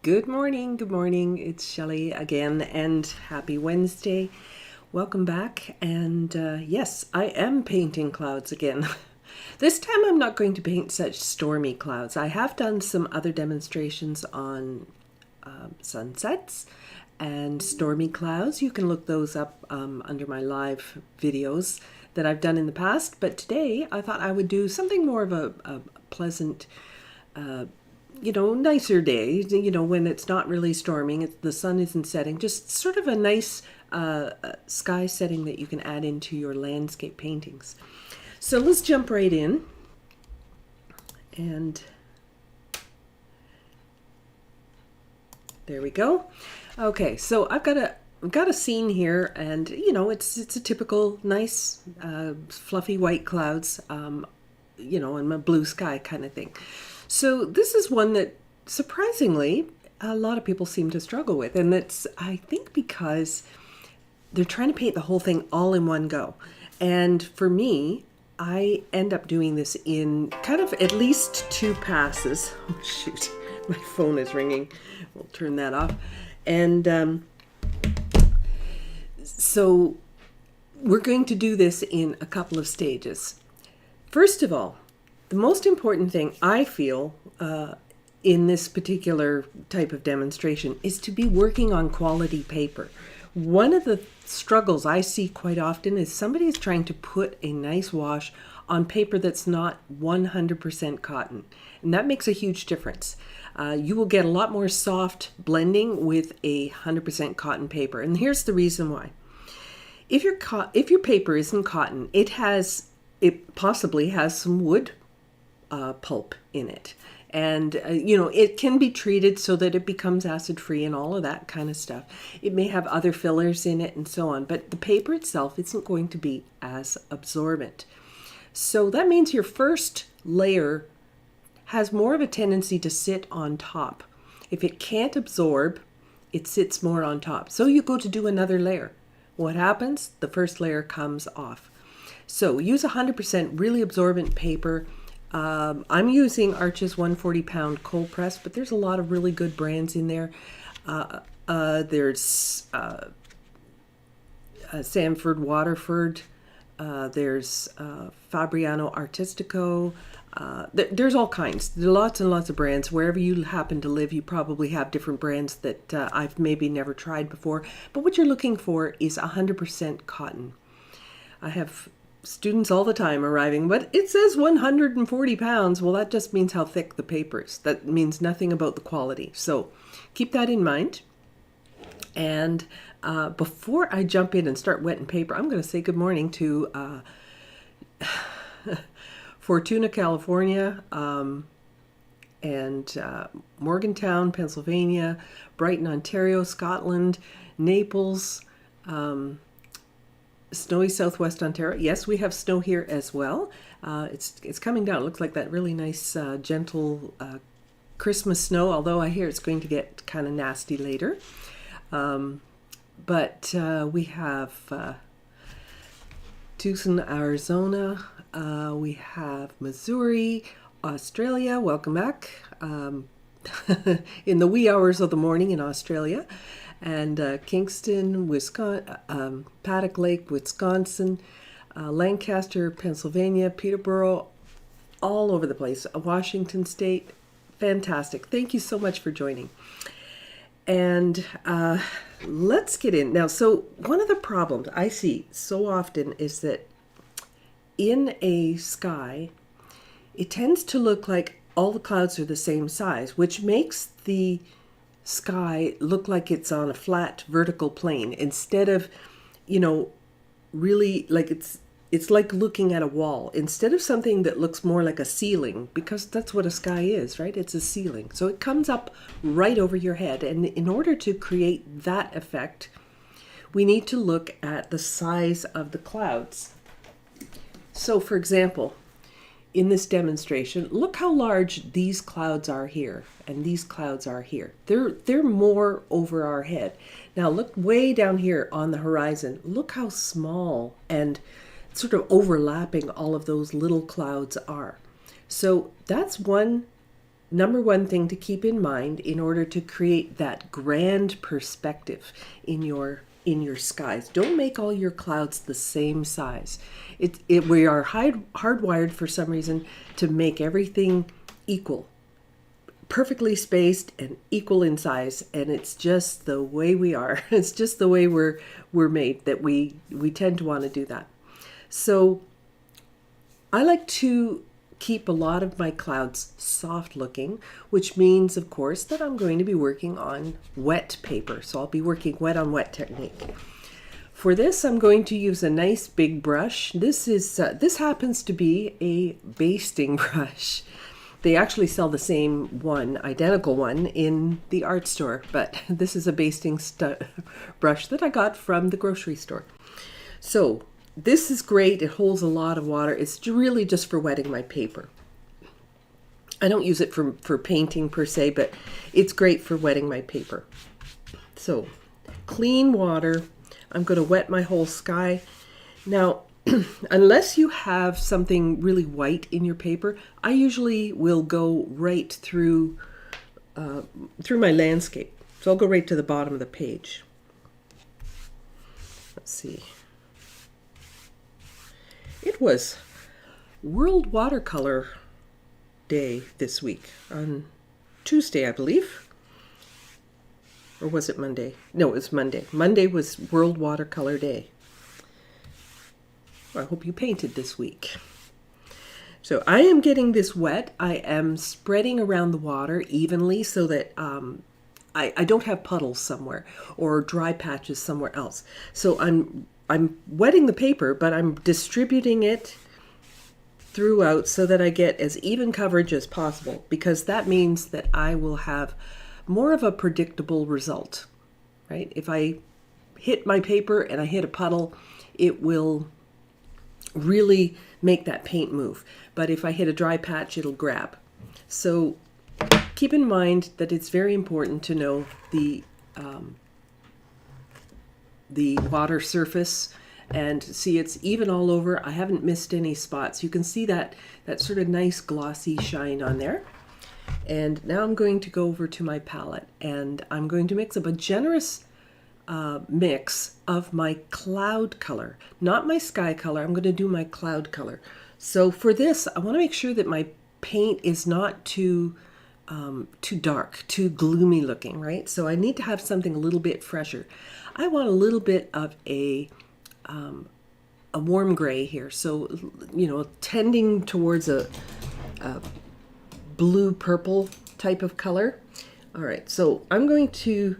Good morning, good morning. It's Shelley again, and happy Wednesday. Welcome back. And yes, I am painting clouds again. This time I'm not going to paint such stormy clouds. I have done some other demonstrations on sunsets and stormy clouds. You can look those up under my live videos that I've done in the past. But today I thought I would do something more of a pleasant nicer day, when it's not really storming, the sun isn't setting, just sort of a nice sky setting that you can add into your landscape paintings. So let's jump right in. And there we go. Okay, so I've got a scene here, and it's a typical nice fluffy white clouds, and a blue sky kind of thing. So this is one that surprisingly a lot of people seem to struggle with, and that's, I think, because they're trying to paint the whole thing all in one go. And for me, I end up doing this in kind of at least two passes. Oh shoot, my phone is ringing. We'll turn that off. And so we're going to do this in a couple of stages. First of all, the most important thing I feel in this particular type of demonstration is to be working on quality paper. One of the struggles I see quite often is somebody is trying to put a nice wash on paper that's not 100% cotton. And that makes a huge difference. You will get a lot more soft blending with a 100% cotton paper. And here's the reason why. If your paper isn't cotton, it possibly has some wood pulp in it, and it can be treated so that it becomes acid free and all of that kind of stuff. It may have other fillers in it and so on, but the paper itself isn't going to be as absorbent. So that means your first layer has more of a tendency to sit on top. If it can't absorb, it sits more on top. So you go to do another layer. What happens? The first layer comes off. So use 100% really absorbent paper. I'm using Arches 140 pound cold press, but there's a lot of really good brands in there. There's Sanford Waterford, there's Fabriano Artistico, there's all kinds. There are lots and lots of brands. Wherever you happen to live, you probably have different brands that I've maybe never tried before. But what you're looking for is 100% cotton. I have students all the time arriving, but it says 140 pounds. Well, that just means how thick the paper is. That means nothing about the quality. So keep that in mind. And before I jump in and start wetting paper, I'm going to say good morning to Fortuna, California, and Morgantown, Pennsylvania, Brighton, Ontario, Scotland, Naples, snowy southwest Ontario. Yes, we have snow here as well. It's coming down. It looks like that really nice, gentle Christmas snow, although I hear it's going to get kind of nasty later. But we have Tucson, Arizona. We have Missouri, Australia. Welcome back. In the wee hours of the morning in Australia. And Kingston, Wisconsin, Paddock Lake, Wisconsin, Lancaster, Pennsylvania, Peterborough, all over the place. Washington State, fantastic. Thank you so much for joining. And let's get in. Now, so one of the problems I see so often is that in a sky, it tends to look like all the clouds are the same size, which makes the sky look like it's on a flat vertical plane instead of, really like it's like looking at a wall instead of something that looks more like a ceiling, because that's what a sky is, right? It's a ceiling. So it comes up right over your head. And in order to create that effect, we need to look at the size of the clouds. So for example, in this demonstration, look how large these clouds are here and these clouds are here. They're more over our head. Now look way down here on the horizon. Look how small and sort of overlapping all of those little clouds are. So that's one number one thing to keep in mind in order to create that grand perspective in your skies. Don't make all your clouds the same size. We are hardwired for some reason to make everything equal, perfectly spaced and equal in size, and it's just the way we are. It's just the way we're made, that we tend to want to do that. So I like to keep a lot of my clouds soft looking, which means, of course, that I'm going to be working on wet paper. So I'll be working wet on wet technique. For this, I'm going to use a nice big brush. This happens to be a basting brush. They actually sell the same one, identical one, in the art store, but this is a basting brush that I got from the grocery store. So this is great. It holds a lot of water. It's really just for wetting my paper. I don't use it for painting per se, but it's great for wetting my paper. So clean water. I'm going to wet my whole sky. Now, unless you have something really white in your paper, I usually will go right through my landscape. So I'll go right to the bottom of the page. Let's see. It was World Watercolor Day this week, on Tuesday, I believe. Or was it Monday? No, it was Monday. Monday was World Watercolor Day. I hope you painted this week. So I am getting this wet. I am spreading around the water evenly so that I don't have puddles somewhere or dry patches somewhere else. So I'm wetting the paper, but I'm distributing it throughout so that I get as even coverage as possible, because that means that I will have more of a predictable result, right? If I hit my paper and I hit a puddle, it will really make that paint move. But if I hit a dry patch, it'll grab. So keep in mind that it's very important to know the water surface and see it's even all over. I haven't missed any spots. You can see that sort of nice glossy shine on there. And now I'm going to go over to my palette and I'm going to mix up a generous mix of my cloud color, not my sky color. I'm going to do my cloud color. So for this, I want to make sure that my paint is not too dark, too gloomy looking, right? So I need to have something a little bit fresher. I want a little bit of a warm gray here. So, tending towards a blue purple type of color. All right, so I'm going to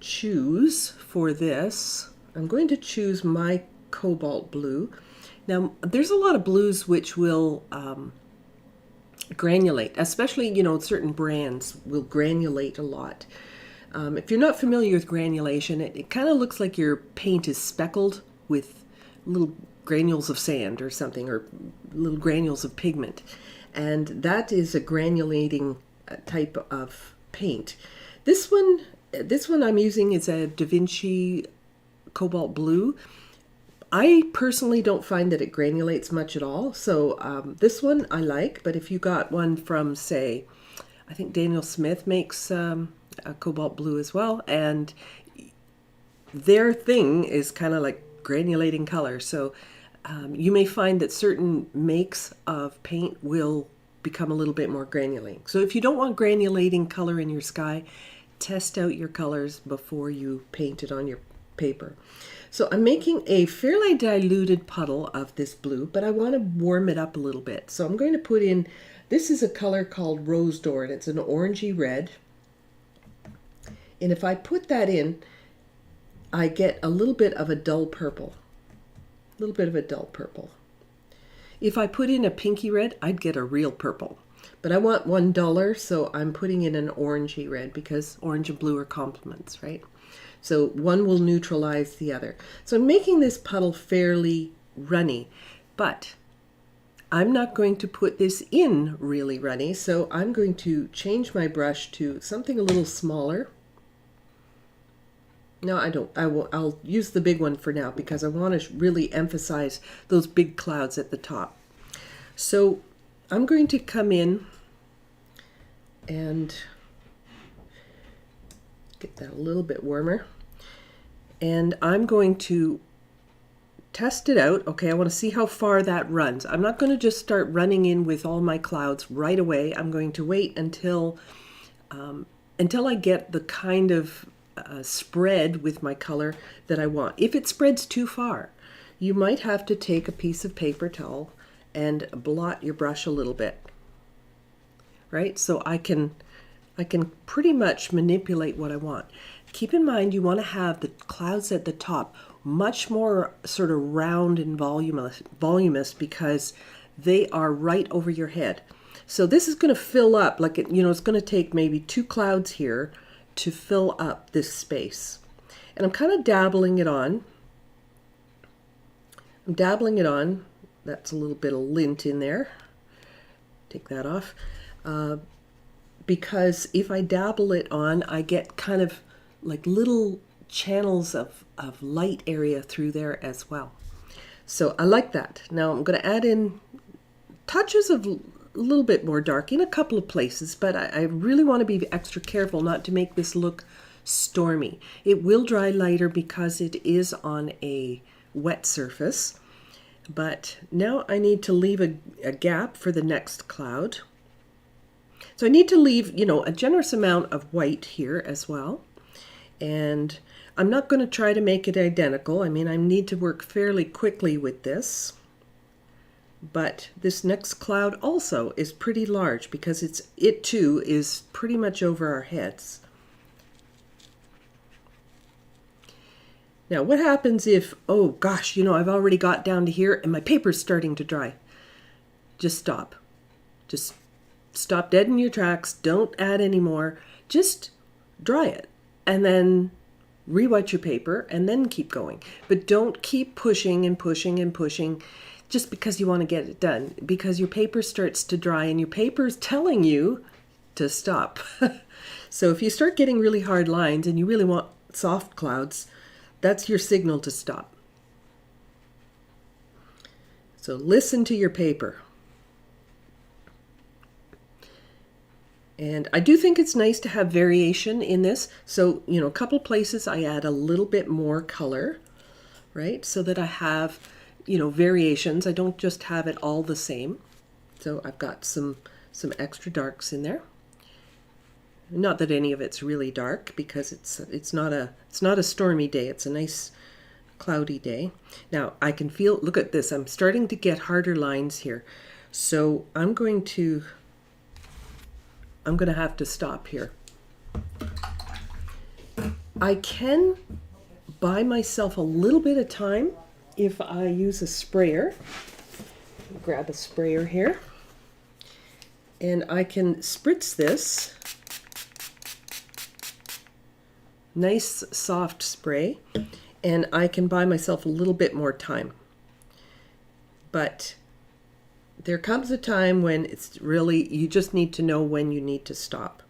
choose for this, I'm going to choose my cobalt blue. Now, there's a lot of blues which will granulate, especially, certain brands will granulate a lot. If you're not familiar with granulation, it kind of looks like your paint is speckled with little granules of sand or something, or little granules of pigment. And that is a granulating type of paint. This one I'm using is a DaVinci cobalt blue. I personally don't find that it granulates much at all. So this one I like, but if you got one from, say, I think Daniel Smith makes a cobalt blue as well, and their thing is kind of like granulating color. So you may find that certain makes of paint will become a little bit more granulating. So if you don't want granulating color in your sky, test out your colors before you paint it on your paper. So I'm making a fairly diluted puddle of this blue, but I want to warm it up a little bit. So I'm going to put in, this is a color called Rose D'Or, and it's an orangey red. And if I put that in, I get a little bit of a dull purple. A little bit of a dull purple. If I put in a pinky red, I'd get a real purple. But I want one duller, so I'm putting in an orangey red, because orange and blue are complements, right? So one will neutralize the other. So I'm making this puddle fairly runny, but I'm not going to put this in really runny, so I'm going to change my brush to something a little smaller. No, I don't. I'll use the big one for now because I want to really emphasize those big clouds at the top. So I'm going to come in and get that a little bit warmer. And I'm going to test it out. Okay, I want to see how far that runs. I'm not going to just start running in with all my clouds right away. I'm going to wait until I get the kind of spread with my color that I want. If it spreads too far, you might have to take a piece of paper towel and blot your brush a little bit, right? So I can pretty much manipulate what I want. Keep in mind, you want to have the clouds at the top much more sort of round and voluminous because they are right over your head. So this is going to fill up, like it's going to take maybe 2 clouds here to fill up this space. And I'm kind of dabbling it on. That's a little bit of lint in there. Take that off. Because if I dabble it on, I get kind of like little channels of light area through there as well. So I like that. Now I'm going to add in touches of a little bit more dark in a couple of places, but I really want to be extra careful not to make this look stormy. It will dry lighter because it is on a wet surface, but now I need to leave a gap for the next cloud. So I need to leave, a generous amount of white here as well. And I'm not going to try to make it identical. I mean, I need to work fairly quickly with this. But this next cloud also is pretty large because it too is pretty much over our heads. Now, what happens if, oh gosh, I've already got down to here and my paper's starting to dry? Just stop. Just stop dead in your tracks. Don't add any more. Just dry it and then rewet your paper and then keep going. But don't keep pushing and pushing and pushing just because you want to get it done, because your paper starts to dry and your paper's telling you to stop. So if you start getting really hard lines and you really want soft clouds, that's your signal to stop. So listen to your paper. And I do think it's nice to have variation in this. So, a couple places I add a little bit more color, right? So that I have, variations. I don't just have it all the same. So I've got some extra darks in there. Not that any of it's really dark because it's not a stormy day. It's a nice cloudy day. Now I can feel, look at this, I'm starting to get harder lines here. So I'm going to have to stop here. I can buy myself a little bit of time if I use a sprayer. Grab a sprayer here. And I can spritz this. Nice soft spray. And I can buy myself a little bit more time. But there comes a time when it's really, you just need to know when you need to stop.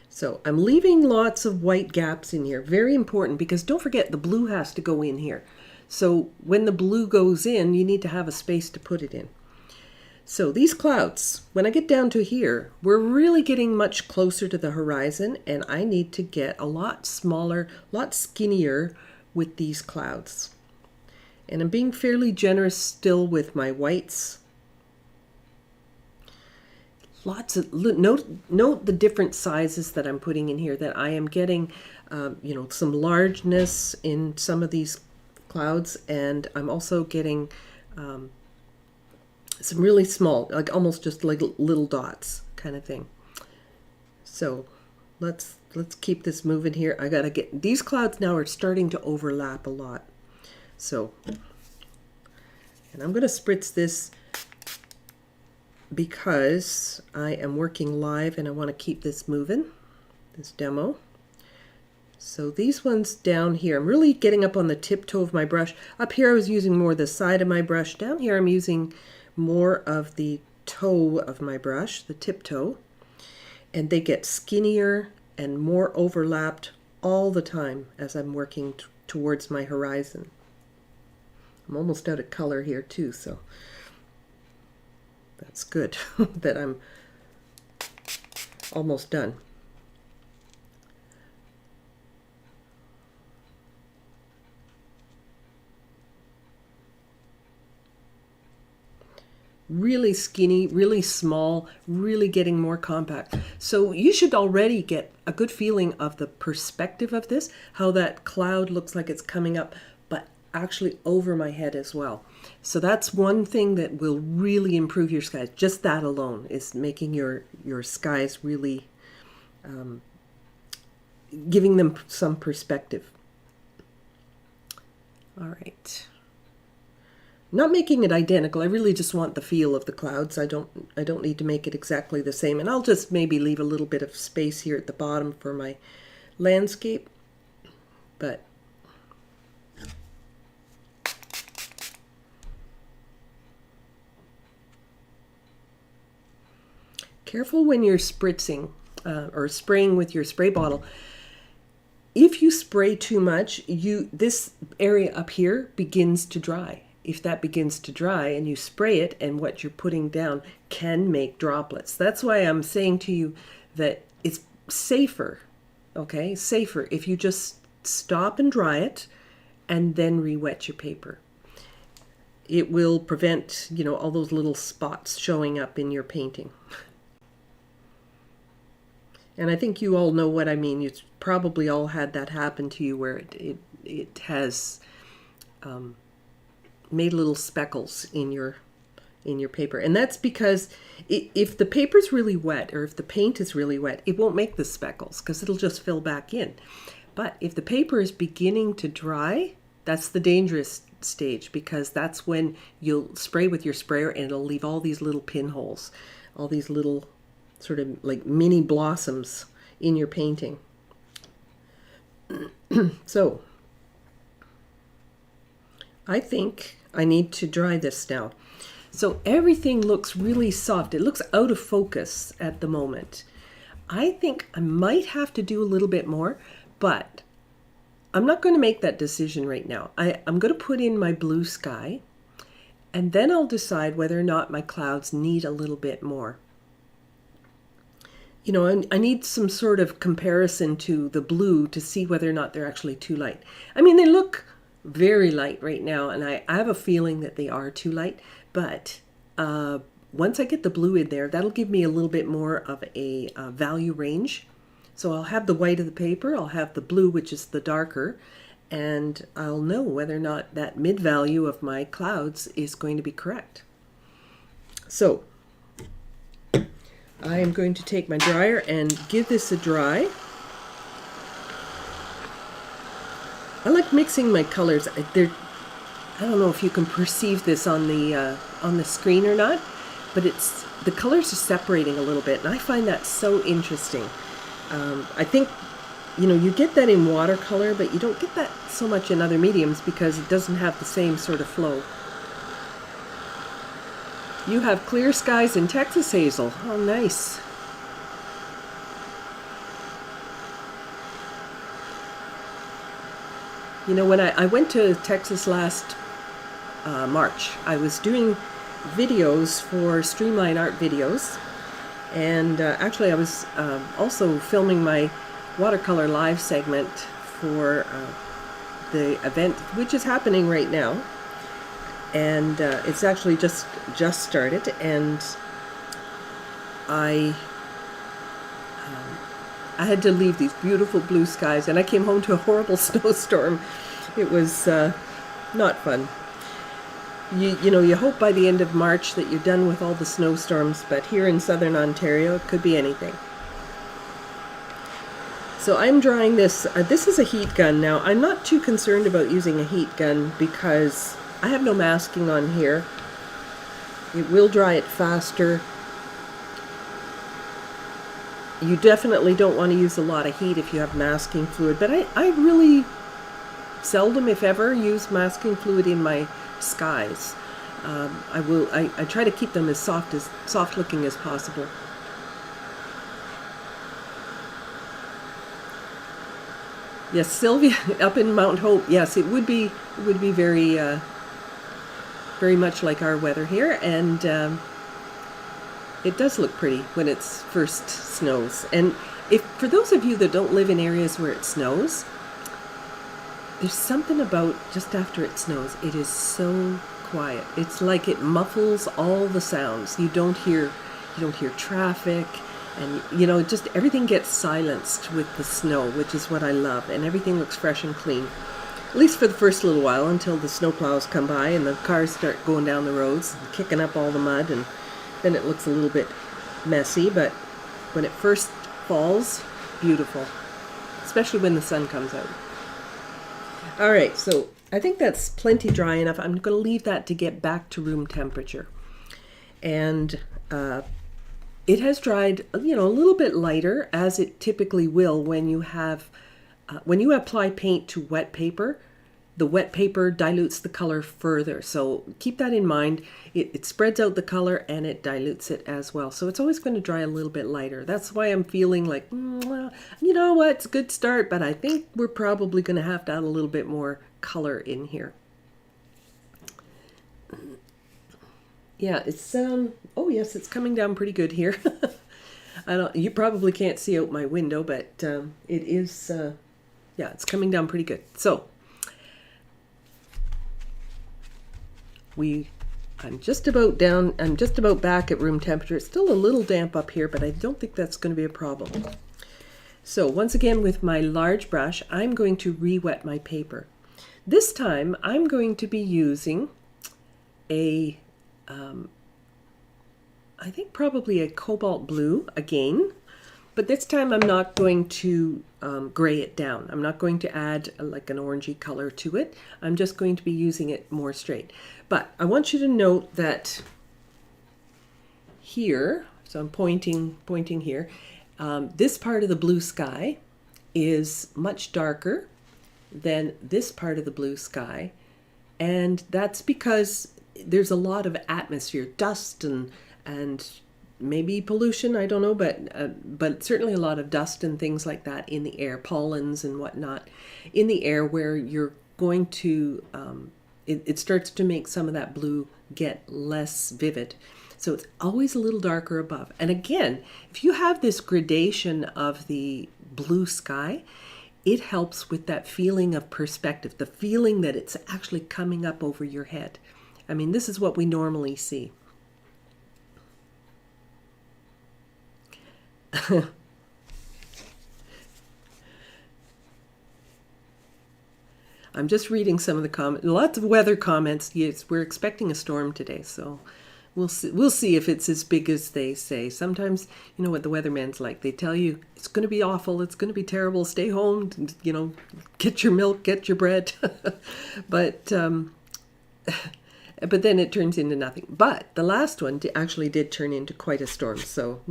So I'm leaving lots of white gaps in here. Very important, because don't forget the blue has to go in here. So when the blue goes in, you need to have a space to put it in. So these clouds, when I get down to here, we're really getting much closer to the horizon, and I need to get a lot smaller, lot skinnier with these clouds. And I'm being fairly generous still with my whites. Lots of, note the different sizes that I'm putting in here, that I am getting, some largeness in some of these clouds, and I'm also getting some really small, like almost just like little dots kind of thing. So let's keep this moving here. I gotta get, these clouds now are starting to overlap a lot. So, and I'm gonna spritz this because I am working live and I want to keep this moving, this demo. So these ones down here, I'm really getting up on the tiptoe of my brush. Up here I was using more the side of my brush. Down here I'm using more of the toe of my brush, the tiptoe. And they get skinnier and more overlapped all the time as I'm working towards my horizon. I'm almost out of color here too, so that's good that I'm almost done. Really skinny, really small, really getting more compact. So you should already get a good feeling of the perspective of this, how that cloud looks like it's coming up, but actually over my head as well. So that's one thing that will really improve your skies. Just that alone is making your skies really, giving them some perspective. All right. Not making it identical. I really just want the feel of the clouds. I don't need to make it exactly the same. And I'll just maybe leave a little bit of space here at the bottom for my landscape. But careful when you're spritzing or spraying with your spray bottle. If you spray too much, this area up here begins to dry. If that begins to dry and you spray it, and what you're putting down can make droplets. That's why I'm saying to you that it's safer, okay? Safer if you just stop and dry it and then re-wet your paper. It will prevent, all those little spots showing up in your painting. And I think you all know what I mean. You've probably all had that happen to you where it has made little speckles in your paper. And that's because if the paper's really wet, or if the paint is really wet, it won't make the speckles because it'll just fill back in. But if the paper is beginning to dry, that's the dangerous stage, because that's when you'll spray with your sprayer and it'll leave all these little pinholes, all these little sort of like mini blossoms in your painting. So I think I need to dry this now. So everything looks really soft. It looks out of focus at the moment. I think I might have to do a little bit more, but I'm not going to make that decision right now. I'm going to put in my blue sky, and then I'll decide whether or not my clouds need a little bit more. I need some sort of comparison to the blue to see whether or not they're actually too light. I mean, they look very light right now, and I have a feeling that they are too light, but once I get the blue in there, that'll give me a little bit more of a value range. So I'll have the white of the paper, I'll have the blue, which is the darker, and I'll know whether or not that mid value of my clouds is going to be correct. So I am going to take my dryer and give this a dry. I like mixing my colors. I don't know if you can perceive this on the screen or not, but the colors are separating a little bit, and I find that so interesting. I think you get that in watercolor, but you don't get that so much in other mediums because it doesn't have the same sort of flow. You have clear skies in Texas, Hazel. Oh, nice. When I went to Texas last March, I was doing videos for Streamline Art Videos, and actually I was also filming my watercolor live segment for the event, which is happening right now. And it's actually just started, and I had to leave these beautiful blue skies, and I came home to a horrible snowstorm. It was not fun. You hope by the end of March that you're done with all the snowstorms, but here in southern Ontario, it could be anything. So I'm drying this. This is a heat gun. Now, I'm not too concerned about using a heat gun because I have no masking on here. It will dry it faster. You definitely don't want to use a lot of heat if you have masking fluid, but I really seldom, if ever, use masking fluid in my skies. I try to keep them as soft looking as possible. Yes, Sylvia, up in Mount Hope. Yes, it would be very much like our weather here, and It does look pretty when it first snows. And if for those of you that don't live in areas where it snows, there's something about just after it snows, it is so quiet. It's like it muffles all the sounds. You don't hear traffic, and just everything gets silenced with the snow, which is what I love, and everything looks fresh and clean. At least for the first little while, until the snowplows come by and the cars start going down the roads and kicking up all the mud, and then it looks a little bit messy, but when it first falls, beautiful, especially when the sun comes out. All right, so I think that's plenty dry enough. I'm going to leave that to get back to room temperature. And it has dried, a little bit lighter, as it typically will when you have, when you apply paint to wet paper. The wet paper dilutes the color further. So keep that in mind. It spreads out the color and it dilutes it as well. So it's always going to dry a little bit lighter. That's why I'm feeling like, well, you know what, it's a good start, but I think we're probably going to have to add a little bit more color in here. Yeah, it's, oh yes, it's coming down pretty good here. You probably can't see out my window, but it is, yeah, it's coming down pretty good. So, I'm just about back at room temperature. It's still a little damp up here, but I don't think that's going to be a problem. So once again, with my large brush, I'm going to re-wet my paper. This time, I'm going to be using I think probably a cobalt blue again, but this time I'm not going to gray it down. I'm not going to add like an orangey color to it. I'm just going to be using it more straight. But I want you to note that here, so I'm pointing here, this part of the blue sky is much darker than this part of the blue sky. And that's because there's a lot of atmosphere, dust and maybe pollution, I don't know, but certainly a lot of dust and things like that in the air, pollens and whatnot in the air, where you're going to, it starts to make some of that blue get less vivid. So it's always a little darker above. And again, if you have this gradation of the blue sky, it helps with that feeling of perspective, the feeling that it's actually coming up over your head. I mean, this is what we normally see. I'm just reading some of the comments. Lots of weather comments. Yes, we're expecting a storm today, so we'll see if it's as big as they say. Sometimes, you know what the weatherman's like. They tell you it's going to be awful, it's going to be terrible, stay home, get your milk, get your bread. But then it turns into nothing. But the last one actually did turn into quite a storm, so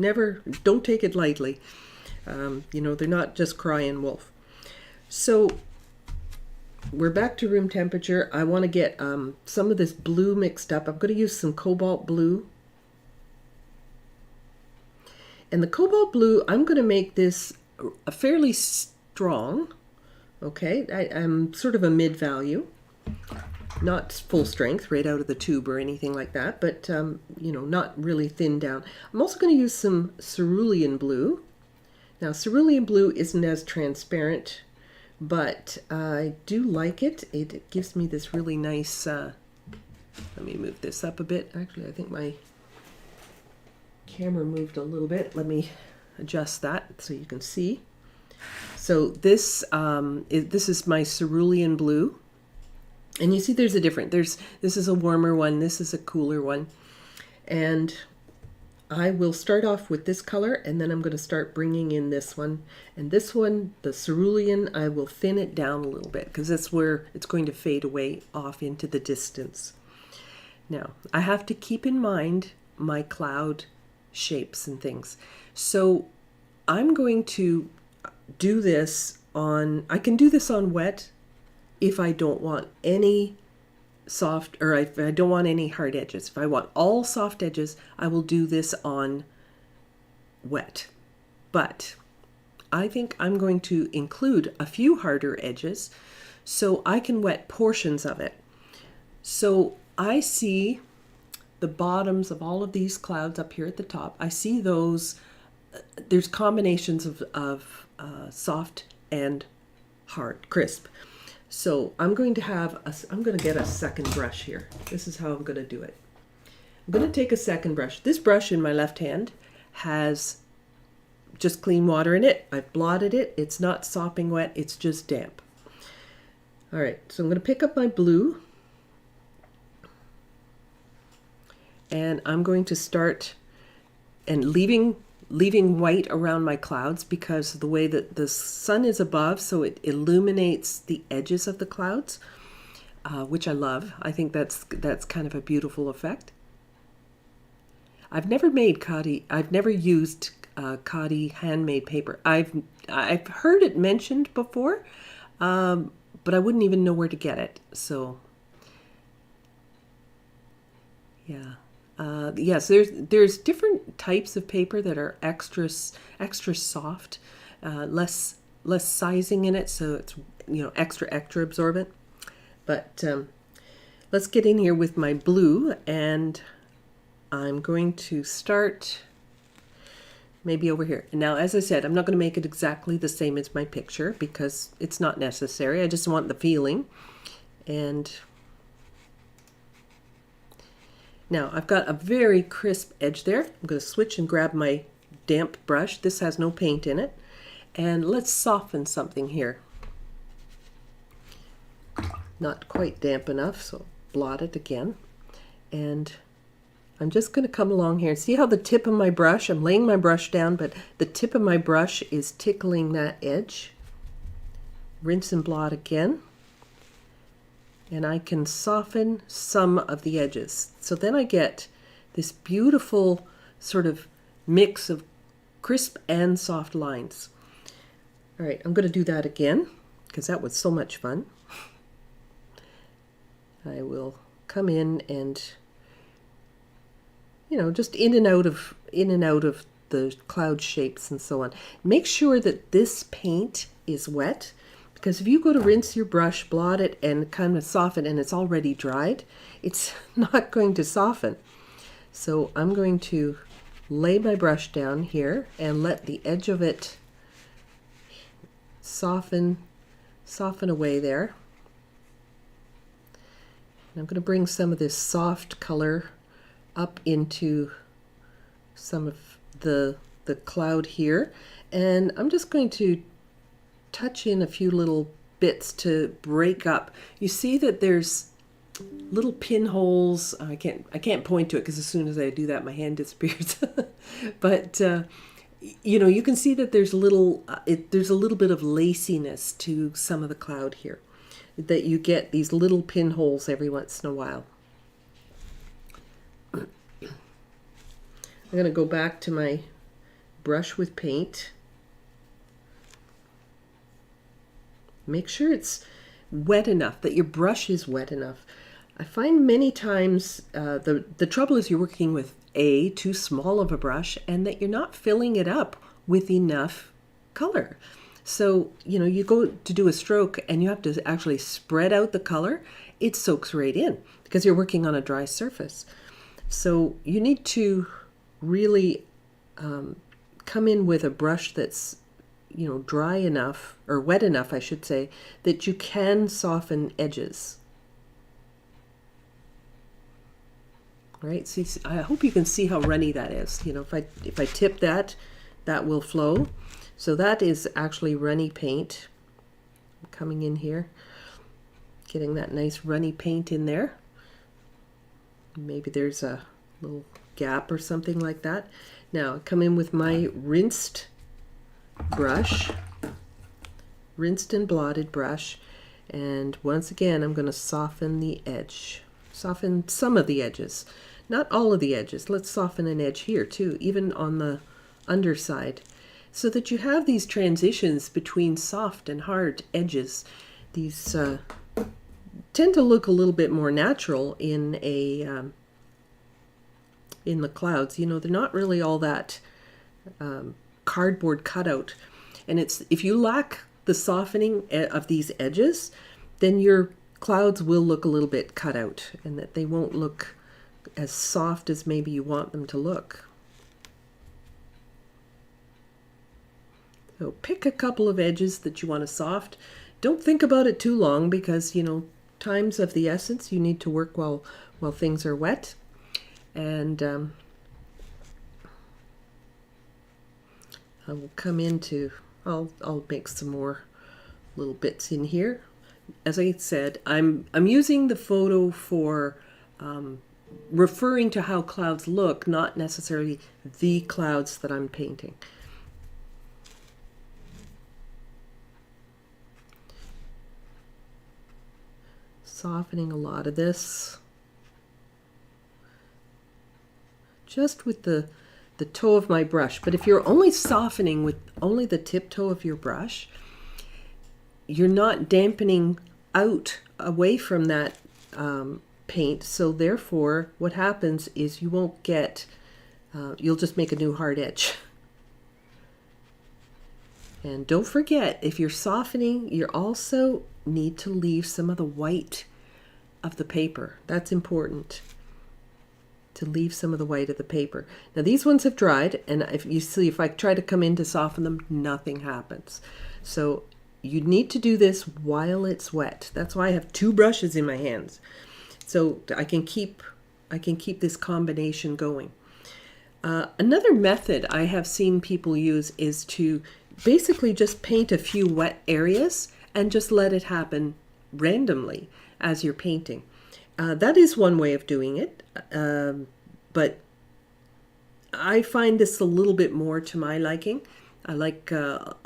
don't take it lightly. They're not just crying wolf. So we're back to room temperature. I want to get some of this blue mixed up. I'm going to use some cobalt blue. And the cobalt blue, I'm going to make this a fairly strong. Okay, I'm sort of a mid-value. Not full strength right out of the tube or anything like that, but not really thin down. I'm also going to use some cerulean blue. Now, cerulean blue isn't as transparent, but I do like it. It gives me this really nice, let me move this up a bit. Actually, I think my camera moved a little bit. Let me adjust that so you can see. So this is my cerulean blue. And you see there's a different, this is a warmer one, this is a cooler one. And I will start off with this color, and then I'm going to start bringing in this one. And this one, the cerulean, I will thin it down a little bit because that's where it's going to fade away off into the distance. Now, I have to keep in mind my cloud shapes and things. So I'm going to do this I can do this on wet if I don't want any soft, or if I don't want any hard edges. If I want all soft edges, I will do this on wet. But I think I'm going to include a few harder edges so I can wet portions of it. So I see the bottoms of all of these clouds up here at the top. I see those, there's combinations of soft and hard, crisp. So I'm going to get a second brush here. This is how I'm going to do it. I'm going to take a second brush. This brush in my left hand has just clean water in it. I've blotted it. It's not sopping wet. It's just damp. All right, so I'm going to pick up my blue. And I'm going to start and leaving white around my clouds because of the way that the sun is above, so it illuminates the edges of the clouds, which I love. I think that's kind of a beautiful effect. I've never used Khadi handmade paper. I've heard it mentioned before, but I wouldn't even know where to get it. So yeah. Yes, there's different types of paper that are extra soft, less sizing in it, so it's extra absorbent. But let's get in here with my blue, and I'm going to start maybe over here. Now, as I said, I'm not going to make it exactly the same as my picture because it's not necessary. I just want the feeling. And now I've got a very crisp edge there. I'm going to switch and grab my damp brush. This has no paint in it. And let's soften something here. Not quite damp enough, so blot it again. And I'm just going to come along here. See how the tip of my brush, I'm laying my brush down, but the tip of my brush is tickling that edge. Rinse and blot again. And I can soften some of the edges. So then I get this beautiful sort of mix of crisp and soft lines. All right, I'm going to do that again because that was so much fun. I will come in and, just in and out of the cloud shapes and so on. Make sure that this paint is wet. Because if you go to rinse your brush, blot it, and kind of soften, and it's already dried, it's not going to soften. So I'm going to lay my brush down here and let the edge of it soften away there. And I'm going to bring some of this soft color up into some of the cloud here. And I'm just going to touch in a few little bits to break up. You see that there's little pinholes. I can't point to it because as soon as I do that, my hand disappears. But you can see that there's a little bit of laciness to some of the cloud here. That you get these little pinholes every once in a while. I'm going to go back to my brush with paint. Make sure it's wet enough, that your brush is wet enough. I find many times the trouble is you're working with too small of a brush and that you're not filling it up with enough color. So, you go to do a stroke and you have to actually spread out the color. It soaks right in because you're working on a dry surface. So you need to really come in with a brush that's dry enough, or wet enough, I should say, that you can soften edges. All right, see, I hope you can see how runny that is. If I tip that, that will flow. So that is actually runny paint. I'm coming in here, getting that nice runny paint in there. Maybe there's a little gap or something like that. Now I come in with my rinsed brush, rinsed and blotted brush, and once again I'm going to soften the edge, soften some of the edges, not all of the edges. Let's soften an edge here too, even on the underside, so that you have these transitions between soft and hard edges. These tend to look a little bit more natural in the clouds. They're not really all that cardboard cutout, and if you lack the softening of these edges, then your clouds will look a little bit cut out, and that they won't look as soft as maybe you want them to look. So pick a couple of edges that you want to soft. Don't think about it too long because, you know, time's of the essence. You need to work while things are wet. And I will come into, I'll make some more little bits in here. As I said, I'm using the photo for referring to how clouds look, not necessarily the clouds that I'm painting. Softening a lot of this. Just with the toe of my brush. But if you're only softening with only the tip toe of your brush, you're not dampening out away from that paint. So therefore, what happens is you won't get, you'll just make a new hard edge. And don't forget, if you're softening, you also need to leave some of the white of the paper. That's important, to leave some of the white of the paper. Now these ones have dried, and if you see, if I try to come in to soften them, nothing happens. So you need to do this while it's wet. That's why I have two brushes in my hands, so I can keep this combination going. Another method I have seen people use is to basically just paint a few wet areas and just let it happen randomly as you're painting. That is one way of doing it, but I find this a little bit more to my liking. I like to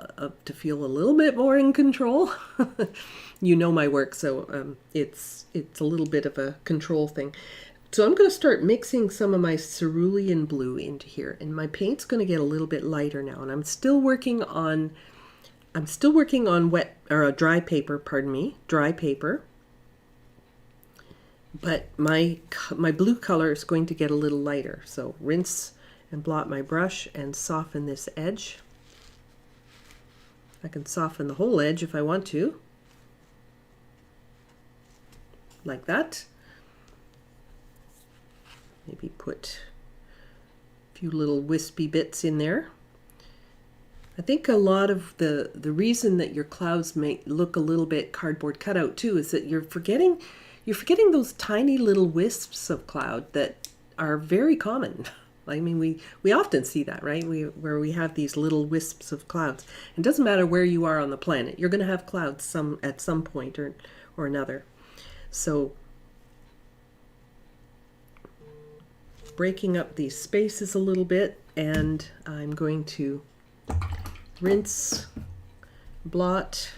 feel a little bit more in control. You know my work, so it's a little bit of a control thing. So I'm going to start mixing some of my cerulean blue into here, and my paint's going to get a little bit lighter now. And I'm still working on wet or dry paper. Pardon me, dry paper. But my blue color is going to get a little lighter. So rinse and blot my brush and soften this edge. I can soften the whole edge if I want to, like that. Maybe put a few little wispy bits in there. I think a lot of the reason that your clouds may look a little bit cardboard cutout too is that you're forgetting those tiny little wisps of cloud that are very common. I mean, we often see that, right? Where we have these little wisps of clouds. It doesn't matter where you are on the planet. You're going to have clouds at some point or another. So breaking up these spaces a little bit, and I'm going to rinse, blot.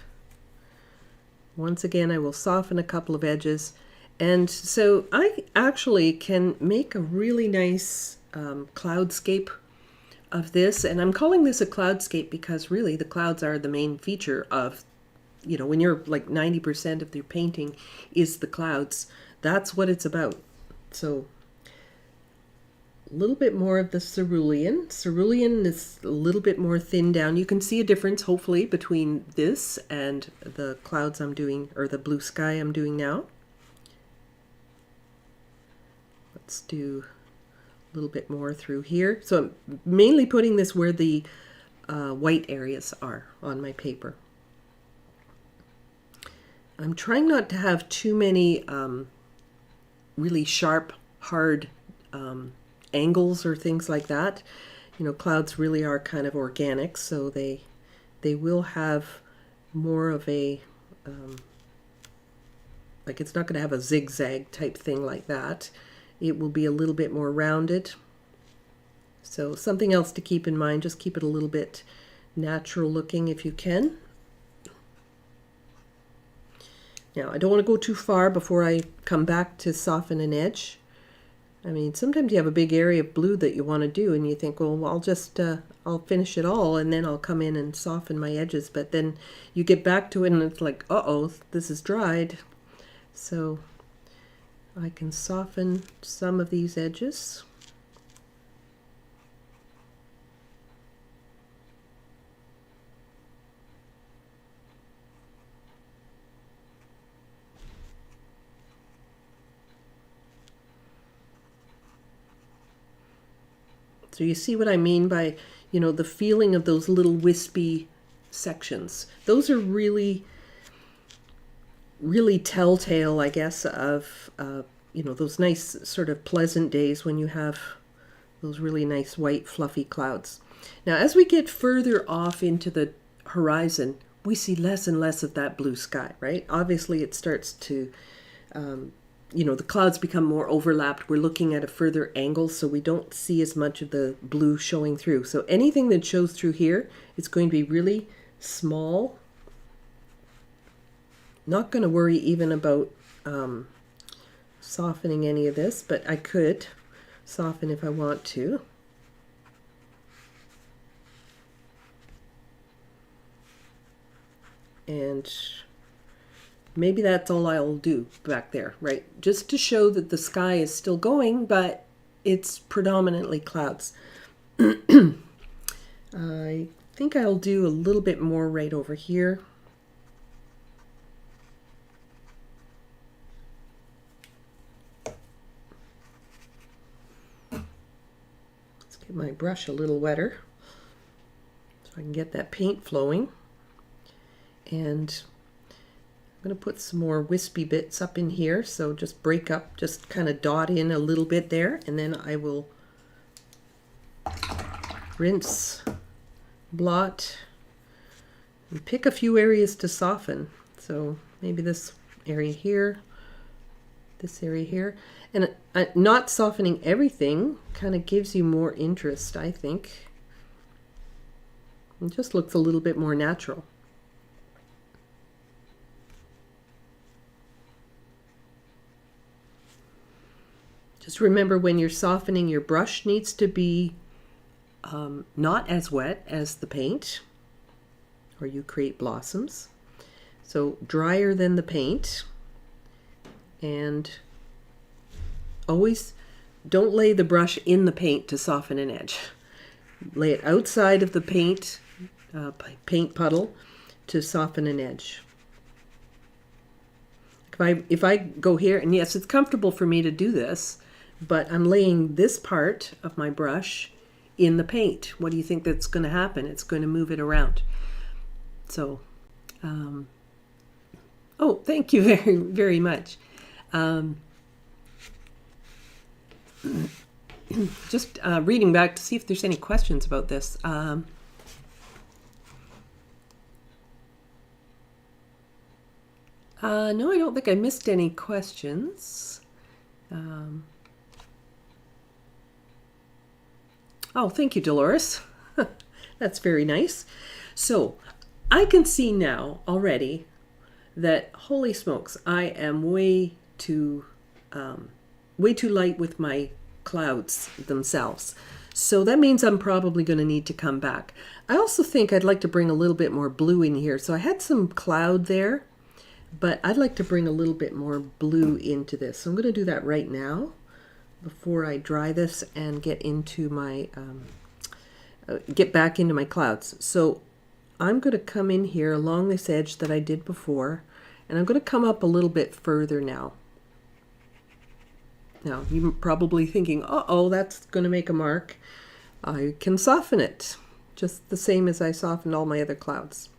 Once again, I will soften a couple of edges. And so I actually can make a really nice cloudscape of this. And I'm calling this a cloudscape because really the clouds are the main feature of, you know, when you're like 90% of your painting is the clouds, that's what it's about. So a little bit more of the cerulean. Cerulean is a little bit more thinned down. You can see a difference, hopefully, between this and the clouds I'm doing, or the blue sky I'm doing now. Let's do a little bit more through here. So I'm mainly putting this where the white areas are on my paper. I'm trying not to have too many really sharp, hard angles or things like that. You know, clouds really are kind of organic, so they will have more of a like, it's not going to have a zigzag type thing like that. It will be a little bit more rounded. So something else to keep in mind, just keep it a little bit natural looking if you can. Now, I don't want to go too far before I come back to soften an edge. I mean, sometimes you have a big area of blue that you want to do, and you think, well, I'll just, I'll finish it all, and then I'll come in and soften my edges. But then you get back to it, and it's like, uh-oh, this is dried. So I can soften some of these edges. So you see what I mean by, you know, the feeling of those little wispy sections. Those are really, really telltale, I guess, of, you know, those nice sort of pleasant days when you have those really nice white fluffy clouds. Now, as we get further off into the horizon, we see less and less of that blue sky, right? Obviously, it starts to, you know, the clouds become more overlapped. We're looking at a further angle, so we don't see as much of the blue showing through. So anything that shows through here is going to be really small. Not going to worry even about softening any of this, but I could soften if I want to. And maybe that's all I'll do back there, right? Just to show that the sky is still going, but it's predominantly clouds. I think I'll do a little bit more right over here. Let's get my brush a little wetter so I can get that paint flowing. And I'm going to put some more wispy bits up in here, so just break up, just kind of dot in a little bit there, and then I will rinse, blot, and pick a few areas to soften. So maybe this area here, this area here. And not softening everything kind of gives you more interest, I think. It just looks a little bit more natural. Just remember, when you're softening, your brush needs to be not as wet as the paint, or you create blossoms. So drier than the paint. And always don't lay the brush in the paint to soften an edge. Lay it outside of the paint, paint puddle to soften an edge. If I go here, and yes, it's comfortable for me to do this, but I'm laying this part of my brush in the paint. What do you think that's going to happen? It's going to move it around. So, oh, thank you very, very much. Just reading back to see if there's any questions about this. No, I don't think I missed any questions. Oh, thank you, Dolores. That's very nice. So I can see now already that, holy smokes, I am way too light with my clouds themselves. So that means I'm probably going to need to come back. I also think I'd like to bring a little bit more blue in here. So I had some cloud there, but I'd like to bring a little bit more blue into this. So I'm going to do that right now before I dry this and get into my get back into my clouds. So I'm going to come in here along this edge that I did before, and I'm going to come up a little bit further now. Now you're probably thinking, uh-oh, that's going to make a mark. I can soften it just the same as I softened all my other clouds.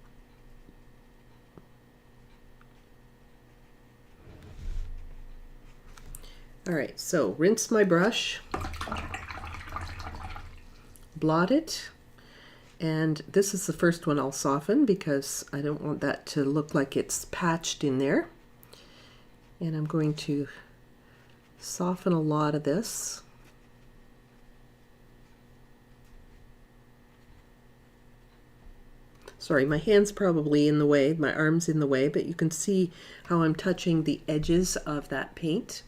All right, so rinse my brush, blot it, and this is the first one I'll soften because I don't want that to look like it's patched in there. And I'm going to soften a lot of this. Sorry, my hand's probably in the way, my arm's in the way, but you can see how I'm touching the edges of that paint.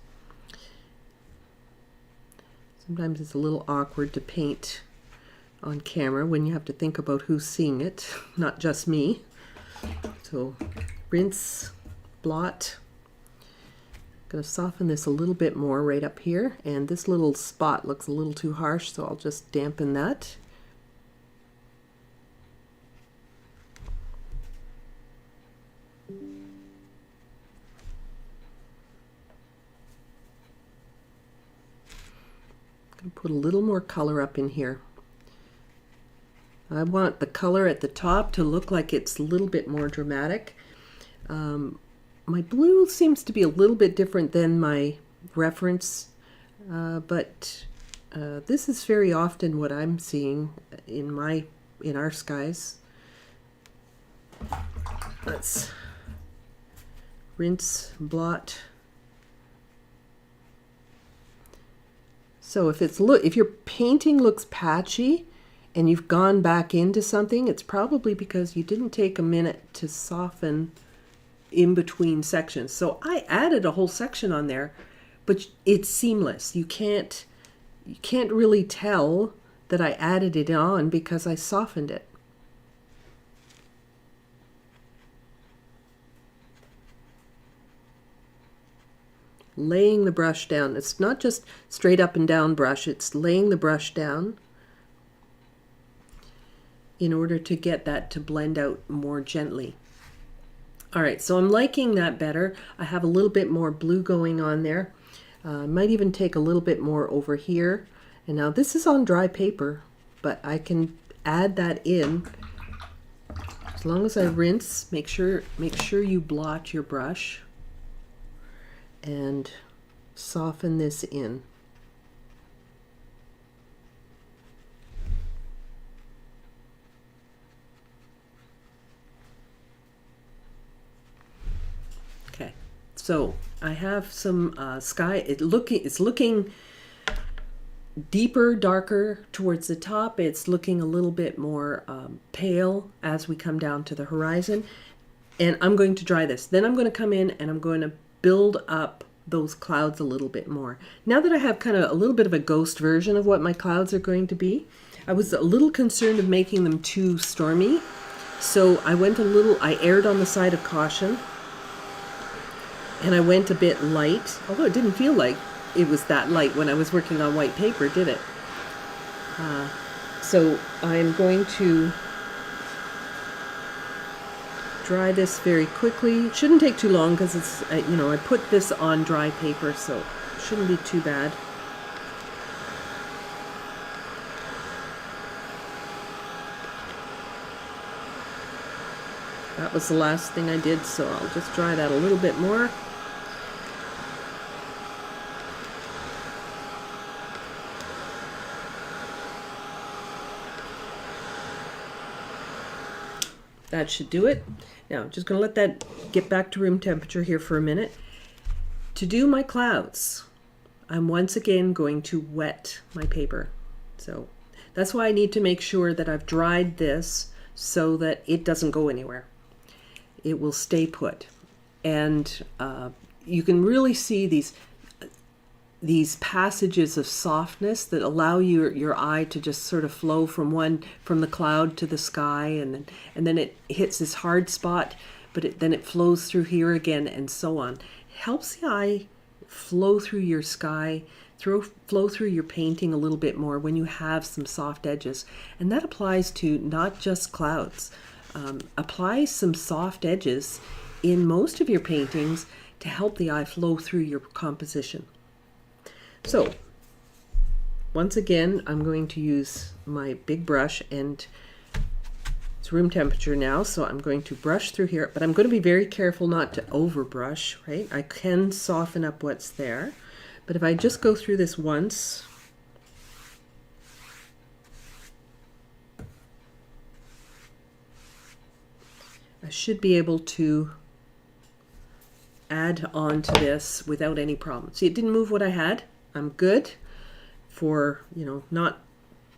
Sometimes it's a little awkward to paint on camera when you have to think about who's seeing it, not just me. So rinse, blot. I'm going to soften this a little bit more right up here, and this little spot looks a little too harsh, so I'll just dampen that. put a little more color up in here. I want the color at the top to look like it's a little bit more dramatic. My blue seems to be a little bit different than my reference, but this is very often what I'm seeing in our skies. Let's rinse, blot. So if your painting looks patchy and you've gone back into something, it's probably because you didn't take a minute to soften in between sections. So I added a whole section on there, but it's seamless. You can't really tell that I added it on because I softened it. Laying the brush down. It's not just straight up and down brush, it's laying the brush down in order to get that to blend out more gently. All right, so I'm liking that better. I have a little bit more blue going on there. I might even take a little bit more over here. And now this is on dry paper, but I can add that in. As long as I rinse, make sure you blot your brush and soften this in. Okay, so I have some sky. It's looking deeper, darker towards the top. It's looking a little bit more pale as we come down to the horizon. And I'm going to dry this. Then I'm going to come in and I'm going to build up those clouds a little bit more. Now that I have kind of a little bit of a ghost version of what my clouds are going to be, I was a little concerned of making them too stormy. So I erred on the side of caution. And I went a bit light, although it didn't feel like it was that light when I was working on white paper, did it? So I'm going to dry this very quickly. It shouldn't take too long because it's, I put this on dry paper, so it shouldn't be too bad. That was the last thing I did, so I'll just dry that a little bit more. That should do it. Now, I'm just going to let that get back to room temperature here for a minute. To do my clouds, I'm once again going to wet my paper. So that's why I need to make sure that I've dried this so that it doesn't go anywhere. It will stay put. And you can really see these passages of softness that allow your eye to just sort of flow from the cloud to the sky, and then it hits this hard spot, but then it flows through here again, and so on. It helps the eye flow through your sky, flow through your painting a little bit more when you have some soft edges. And that applies to not just clouds. Apply some soft edges in most of your paintings to help the eye flow through your composition. So, once again, I'm going to use my big brush, and it's room temperature now, so I'm going to brush through here, but I'm going to be very careful not to overbrush, right? I can soften up what's there, but if I just go through this once, I should be able to add on to this without any problem. See, it didn't move what I had. I'm good for, not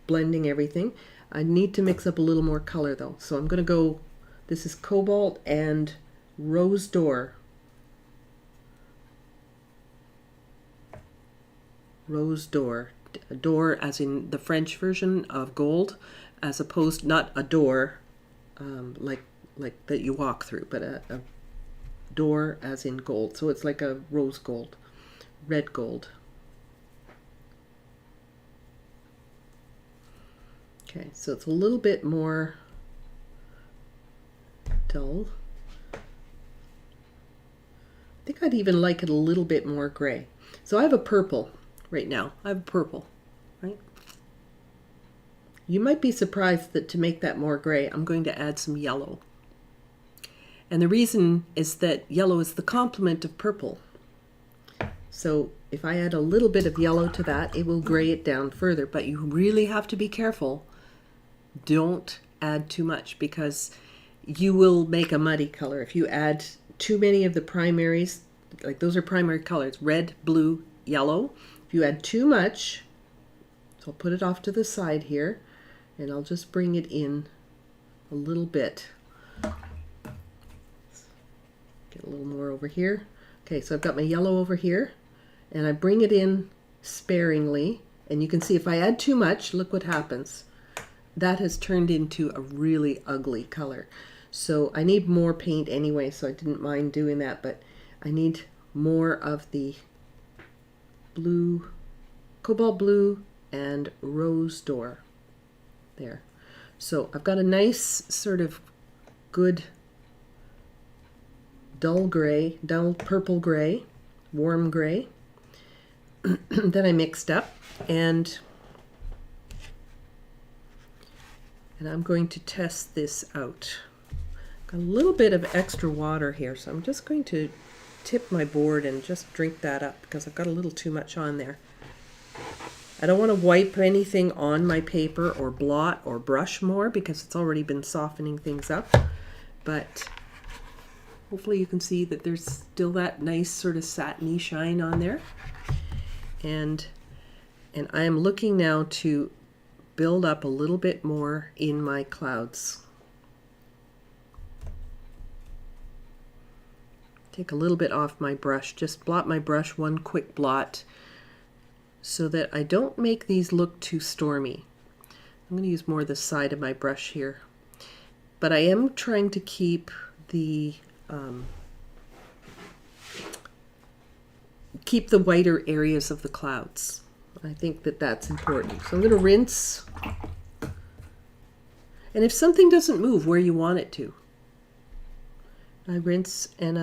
blending everything. I need to mix up a little more color though. So I'm going to go, this is Cobalt and Rose d'Or. Rose d'Or. D'Or as in the French version of gold, as opposed, not a door like that you walk through, but a door as in gold. So it's like a rose gold, red gold. Okay, so it's a little bit more dull. I think I'd even like it a little bit more gray. So I have a purple right now. I have a purple. right? You might be surprised that to make that more gray, I'm going to add some yellow. And the reason is that yellow is the complement of purple. So if I add a little bit of yellow to that, it will gray it down further. But you really have to be careful. Don't add too much because you will make a muddy color. If you add too many of the primaries, like those are primary colors, red, blue, yellow. If you add too much, so I'll put it off to the side here, and I'll just bring it in a little bit. Get a little more over here. Okay, so I've got my yellow over here, and I bring it in sparingly, and you can see if I add too much, look what happens. That has turned into a really ugly color. So I need more paint anyway, so I didn't mind doing that, but I need more of the blue, cobalt blue, and rose d'or there. So I've got a nice sort of good dull gray, dull purple gray, warm gray that I mixed up, and I'm going to test this out. Got a little bit of extra water here, so I'm just going to tip my board and just drink that up because I've got a little too much on there. I don't want to wipe anything on my paper or blot or brush more because it's already been softening things up, but hopefully you can see that there's still that nice sort of satiny shine on there. And I am looking now to build up a little bit more in my clouds. Take a little bit off my brush, just blot my brush one quick blot so that I don't make these look too stormy. I'm going to use more of the side of my brush here. But I am trying to keep the whiter areas of the clouds. I think that that's important. So I'm going to rinse. And if something doesn't move where you want it to, I rinse and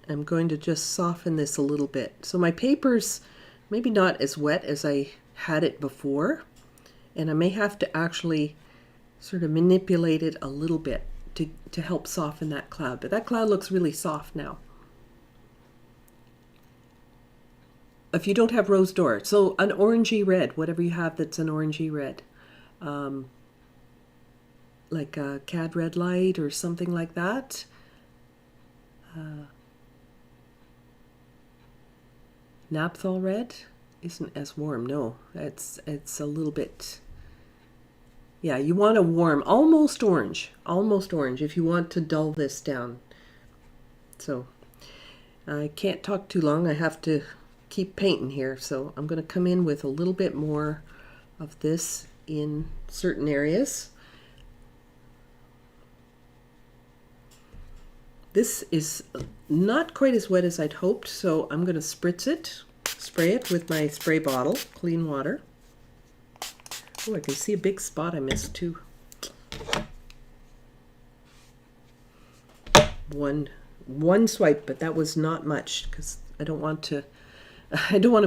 I'm going to just soften this a little bit. So my paper's maybe not as wet as I had it before, and I may have to actually sort of manipulate it a little bit to help soften that cloud. But that cloud looks really soft now. If you don't have rose d'or, so an orangey red, whatever you have that's an orangey red, like a cad red light or something like that. Naphthol red isn't as warm. No, it's a little bit. Yeah, you want a warm, almost orange if you want to dull this down. So I can't talk too long. I have to keep painting here. So I'm going to come in with a little bit more of this in certain areas. This is not quite as wet as I'd hoped, so I'm going to spray it with my spray bottle, clean water. Oh, I can see a big spot I missed too. One swipe, but that was not much because I don't want to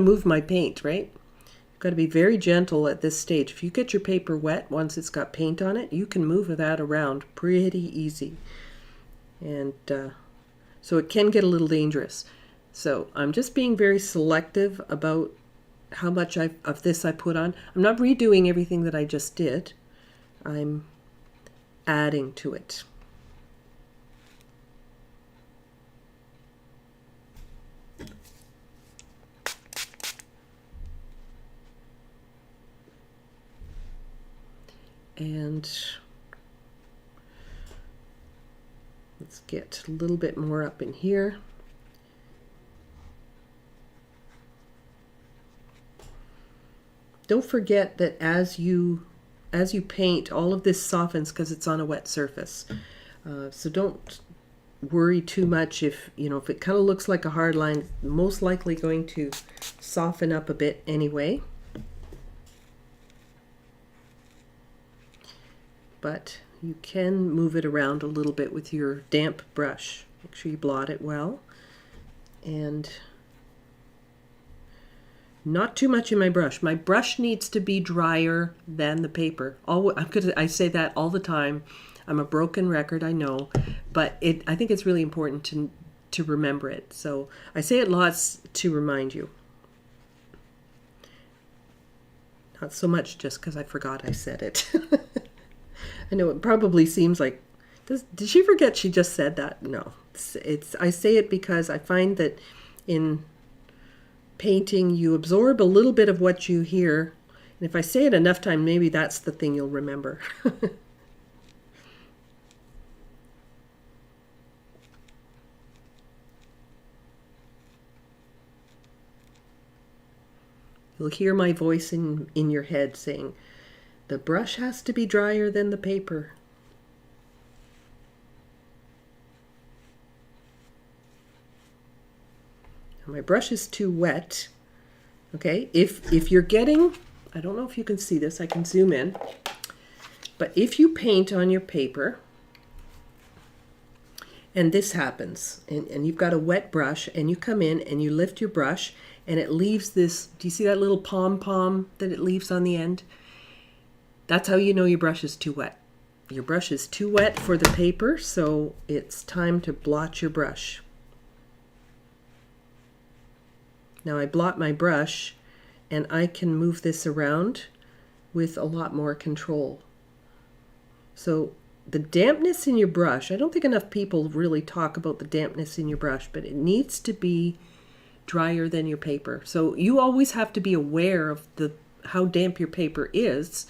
move my paint, right? You've got to be very gentle at this stage. If you get your paper wet once it's got paint on it, you can move that around pretty easy. And so it can get a little dangerous. So I'm just being very selective about how much of this I put on. I'm not redoing everything that I just did. I'm adding to it. And let's get a little bit more up in here. Don't forget that as you paint, all of this softens because it's on a wet surface. So don't worry too much if it kind of looks like a hard line. It's most likely going to soften up a bit anyway. But you can move it around a little bit with your damp brush. Make sure you blot it well. And Not too much in my brush. My brush needs to be drier than the paper. I say that all the time. I'm a broken record, I know, but I think it's really important to remember it. So I say it lots to remind you. Not so much just because I forgot I said it. I know it probably seems like, did she forget she just said that? No. I say it because I find that in painting you absorb a little bit of what you hear. And if I say it enough time, maybe that's the thing you'll remember. You'll hear my voice in your head saying, the brush has to be drier than the paper. Now my brush is too wet. Okay, if you're getting, I don't know if you can see this, I can zoom in, but if you paint on your paper, and this happens, and you've got a wet brush, and you come in and you lift your brush, and it leaves this, do you see that little pom-pom that it leaves on the end? That's how you know your brush is too wet. Your brush is too wet for the paper, so it's time to blot your brush. Now I blot my brush, and I can move this around with a lot more control. So the dampness in your brush, I don't think enough people really talk about the dampness in your brush, but it needs to be drier than your paper. So you always have to be aware of how damp your paper is.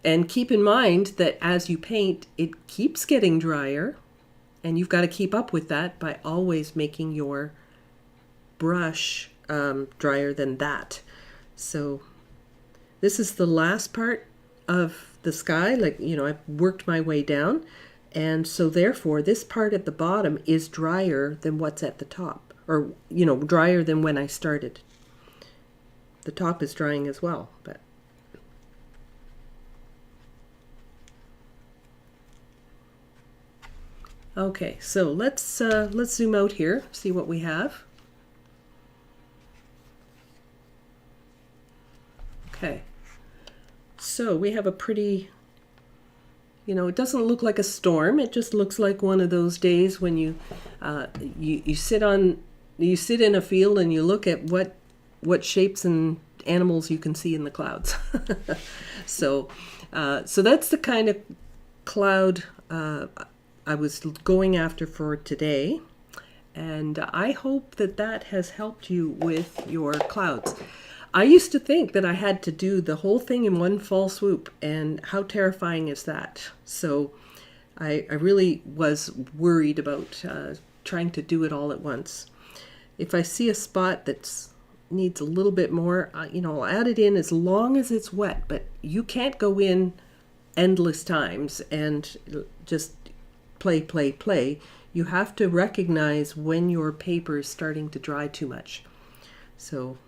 And keep in mind that as you paint, it keeps getting drier, and you've got to keep up with that by always making your brush drier than that. So this is the last part of the sky, like, you know, I've worked my way down, and so therefore this part at the bottom is drier than what's at the top, or, you know, drier than when I started. The top is drying as well, but okay, so let's zoom out here, see what we have. Okay, so we have a pretty, you know, it doesn't look like a storm. It just looks like one of those days when you sit in a field and you look at what shapes and animals you can see in the clouds. So that's the kind of cloud I was going after for today, and I hope that has helped you with your clouds. I used to think that I had to do the whole thing in one fell swoop, and how terrifying is that? So I really was worried about trying to do it all at once. If I see a spot that needs a little bit more, you know, I'll add it in as long as it's wet, but you can't go in endless times and just play. You have to recognize when your paper is starting to dry too much. So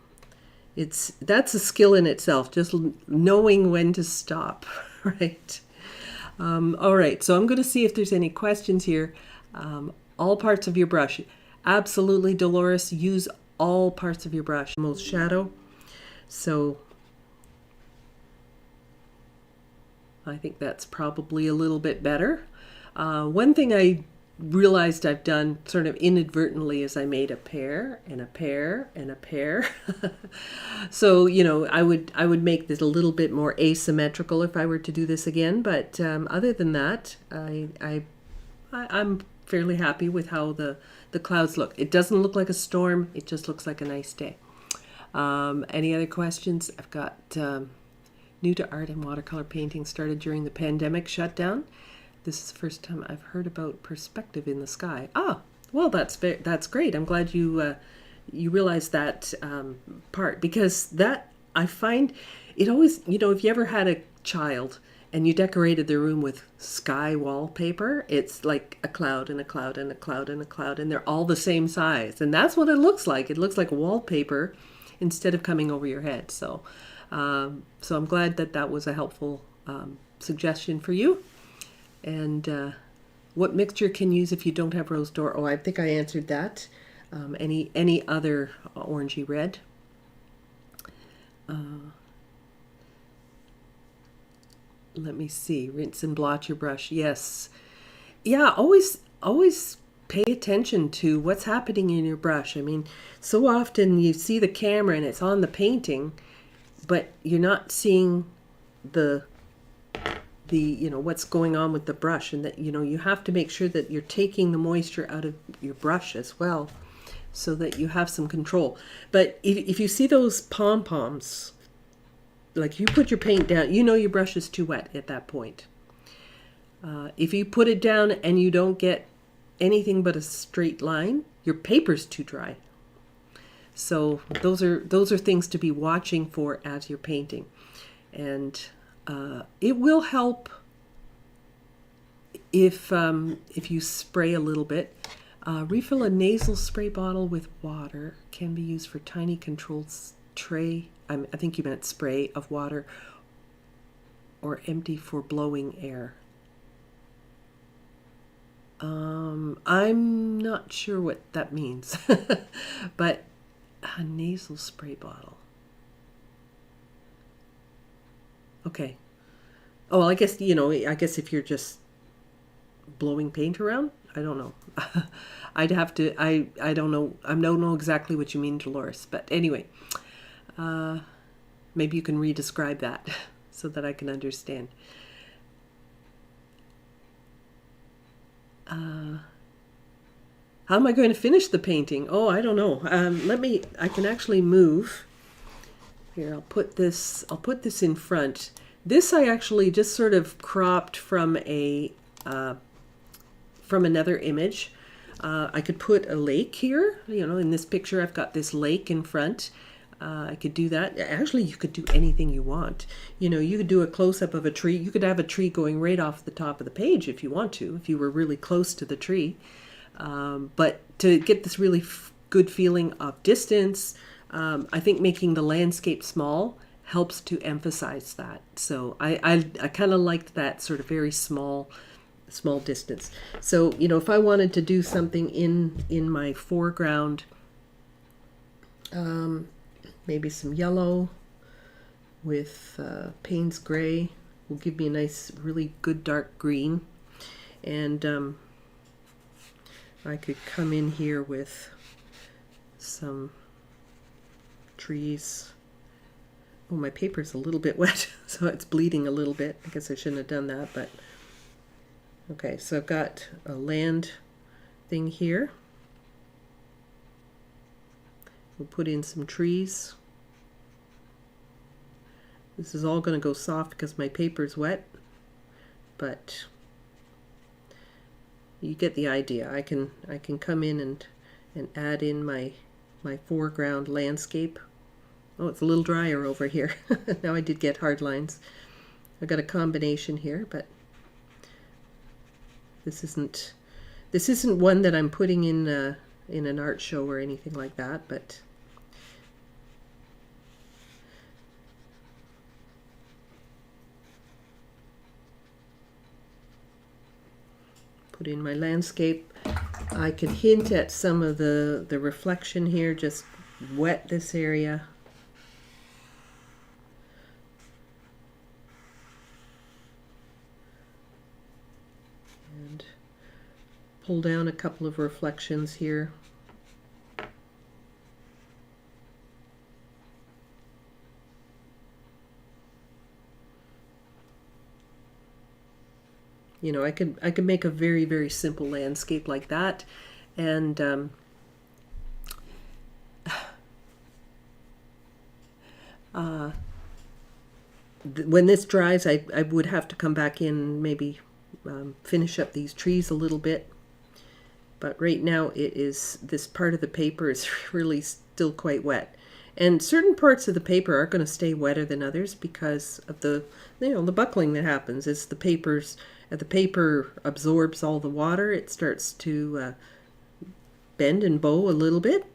that's a skill in itself, just knowing when to stop, right? All right, so I'm going to see if there's any questions here. All parts of your brush. Absolutely, Dolores, use all parts of your brush. Most shadow. So I think that's probably a little bit better. One thing I realized I've done sort of inadvertently is I made a pair and a pair and a pair. So, you know, I would make this a little bit more asymmetrical if I were to do this again. But other than that, I'm fairly happy with how the clouds look. It doesn't look like a storm. It just looks like a nice day. Any other questions? I've got new to art and watercolor painting started during the pandemic shutdown. This is the first time I've heard about perspective in the sky. Ah, well, that's great. I'm glad you realized that part, because that, I find it always, you know, if you ever had a child and you decorated their room with sky wallpaper, it's like a cloud and a cloud and a cloud and a cloud, and they're all the same size. And that's what it looks like. It looks like wallpaper instead of coming over your head. So, so I'm glad that was a helpful suggestion for you. And what mixture can you use if you don't have rose d'or? Oh, I think I answered that. Any other orangey red? Let me see. Rinse and blot your brush. Yes. Yeah, always pay attention to what's happening in your brush. I mean, so often you see the camera and it's on the painting, but you're not seeing the what's going on with the brush, and that you have to make sure that you're taking the moisture out of your brush as well, so that you have some control. But if you see those pom-poms, like you put your paint down, your brush is too wet at that point. If you put it down and you don't get anything but a straight line, your paper's too dry. So those are things to be watching for as you're painting. And it will help if you spray a little bit. Refill a nasal spray bottle with water. Can be used for tiny controlled tray. I think you meant spray of water, or empty for blowing air. I'm not sure what that means, but a nasal spray bottle. Okay. Oh, well, I guess if you're just blowing paint around, I don't know. I'd have to, I don't know. I don't know exactly what you mean, Dolores, but anyway, maybe you can re-describe that so that I can understand. How am I going to finish the painting? Oh, I don't know. I can actually move. Here, I'll put this in front. This I actually just sort of cropped from another image. I could put a lake here. In this picture I've got this lake in front. I could do that. Actually, you could do anything you want. You could do a close-up of a tree. You could have a tree going right off the top of the page if you want to, if you were really close to the tree. But to get this really good feeling of distance, I think making the landscape small helps to emphasize that. So I kind of liked that sort of very small distance. So, if I wanted to do something in my foreground, maybe some yellow with Payne's gray will give me a nice, really good dark green. And I could come in here with some trees. Oh, my paper's a little bit wet, so it's bleeding a little bit. I guess I shouldn't have done that, but okay, so I've got a land thing here. We'll put in some trees. This is all going to go soft because my paper's wet, but you get the idea. I can come in and add in my foreground landscape. Oh, it's a little drier over here. Now I did get hard lines. I've got a combination here, but this isn't one that I'm putting in an art show or anything like that, but put in my landscape. I could hint at some of the reflection here, just wet this area. And pull down a couple of reflections here. I could make a very, very simple landscape like that, and when this dries, I would have to come back in, maybe finish up these trees a little bit. But right now, this part of the paper is really still quite wet. And certain parts of the paper are going to stay wetter than others because of the buckling that happens. As the paper absorbs all the water, it starts to bend and bow a little bit,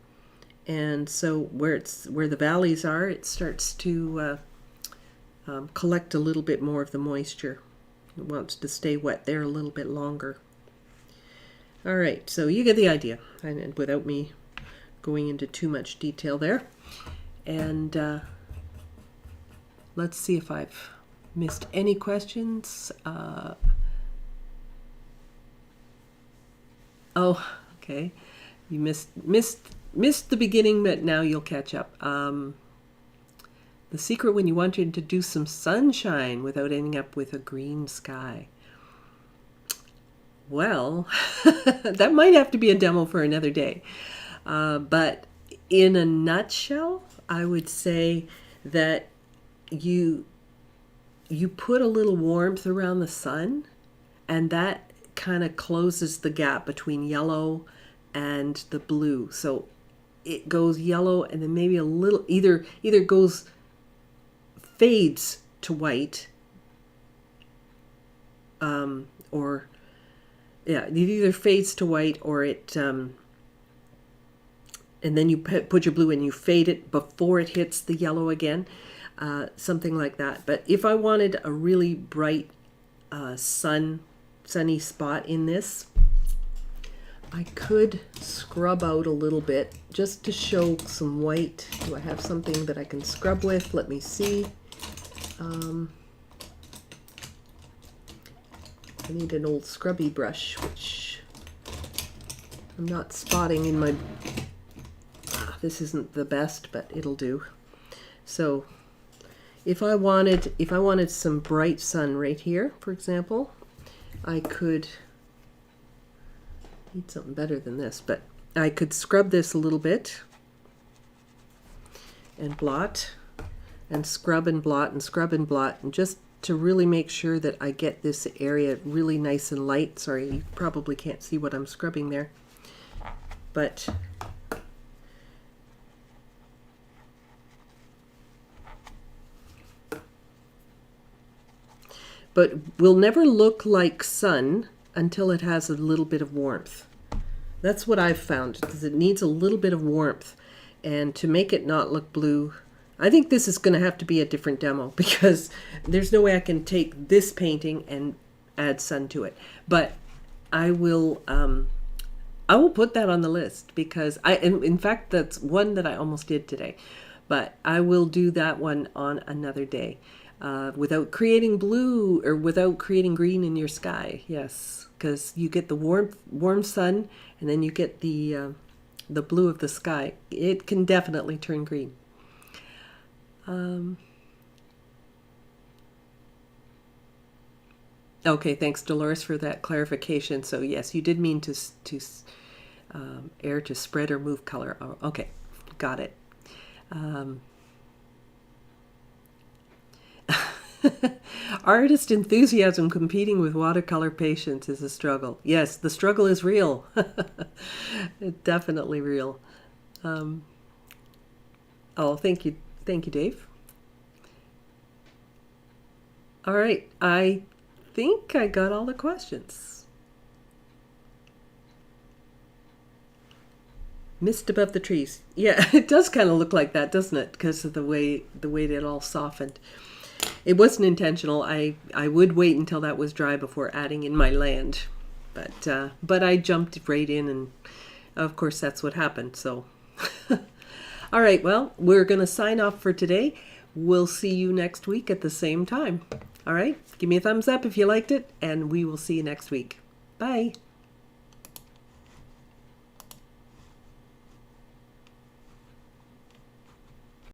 and so where the valleys are, it starts to collect a little bit more of the moisture. It wants to stay wet there a little bit longer. All right, so you get the idea, and without me going into too much detail there. And let's see if I've missed any questions. Oh, okay. You missed the beginning, but now you'll catch up. The secret when you wanted to do some sunshine without ending up with a green sky. Well, that might have to be a demo for another day. But in a nutshell, I would say that you put a little warmth around the sun, and that kind of closes the gap between yellow and the blue. So it goes yellow and then maybe a little, either goes fades to white, or yeah, it either fades to white or it and then you put your blue and you fade it before it hits the yellow again, something like that. But if I wanted a really bright sunny spot in this, I could scrub out a little bit just to show some white. Do I have something that I can scrub with? Let me see. I need an old scrubby brush, which I'm not spotting in my... this isn't the best, but it'll do. So if I wanted some bright sun right here, for example, I could... need something better than this, but I could scrub this a little bit and blot and scrub and blot and scrub and blot, and just to really make sure that I get this area really nice and light. Sorry, you probably can't see what I'm scrubbing there, but will never look like sun until it has a little bit of warmth. That's what I've found, because it needs a little bit of warmth. And to make it not look blue, I think this is going to have to be a different demo, because there's no way I can take this painting and add sun to it. But I will put that on the list, because in fact, that's one that I almost did today. But I will do that one on another day. Without creating blue or without creating green in your sky. Yes, because you get the warm sun, and then you get the blue of the sky. It can definitely turn green. Okay, thanks Dolores for that clarification. So yes, you did mean to air to spread or move color. Oh, okay, got it. Artist enthusiasm competing with watercolor patience is a struggle. Yes, the struggle is real. It's definitely real. Oh, thank you, Dave. All right, I think I got all the questions. Mist above the trees. Yeah, it does kind of look like that, doesn't it? Because of the way it all softened. It wasn't intentional. I would wait until that was dry before adding in my land, but I jumped right in, and of course that's what happened. So, all right. Well, we're gonna sign off for today. We'll see you next week at the same time. All right. Give me a thumbs up if you liked it, and we will see you next week. Bye.